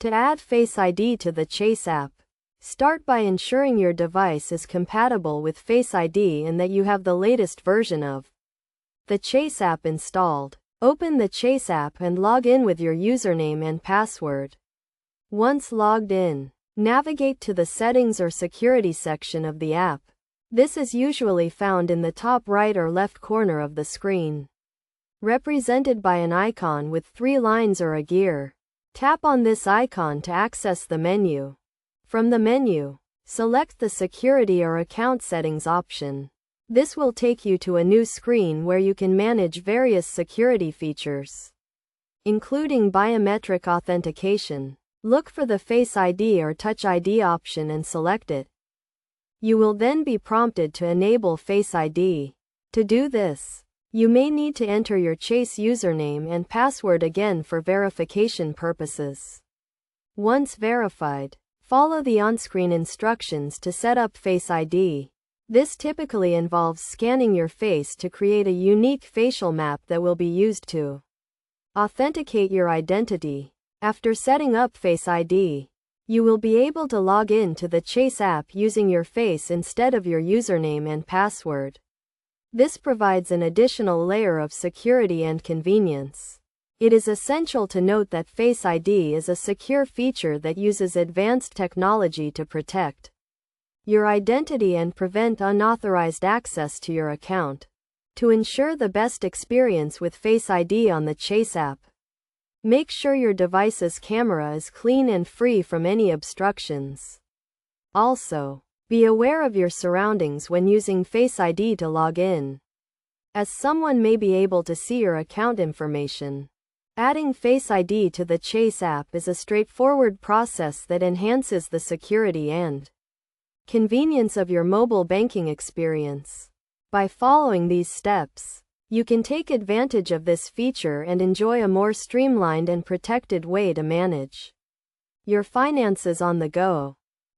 To add Face ID to the Chase app, start by ensuring your device is compatible with Face ID and that you have the latest version of the Chase app installed. Open the Chase app and log in with your username and password. Once logged in, navigate to the Settings or Security section of the app. This is usually found in the top right or left corner of the screen, represented by an icon with 3 lines or a gear. Tap on this icon to access the menu. From the menu, select the Security or Account Settings option. This will take you to a new screen where you can manage various security features, including biometric authentication. Look for the Face ID or Touch ID option and select it. You will then be prompted to enable Face ID. To do this, you may need to enter your Chase username and password again for verification purposes. Once verified, follow the on-screen instructions to set up Face ID. This typically involves scanning your face to create a unique facial map that will be used to authenticate your identity. After setting up Face ID, you will be able to log in to the Chase app using your face instead of your username and password. This provides an additional layer of security and convenience. It is essential to note that Face ID is a secure feature that uses advanced technology to protect your identity and prevent unauthorized access to your account. To ensure the best experience with Face ID on the Chase app, make sure your device's camera is clean and free from any obstructions. Also, be aware of your surroundings when using Face ID to log in, as someone may be able to see your account information. Adding Face ID to the Chase app is a straightforward process that enhances the security and convenience of your mobile banking experience. By following these steps, you can take advantage of this feature and enjoy a more streamlined and protected way to manage your finances on the go.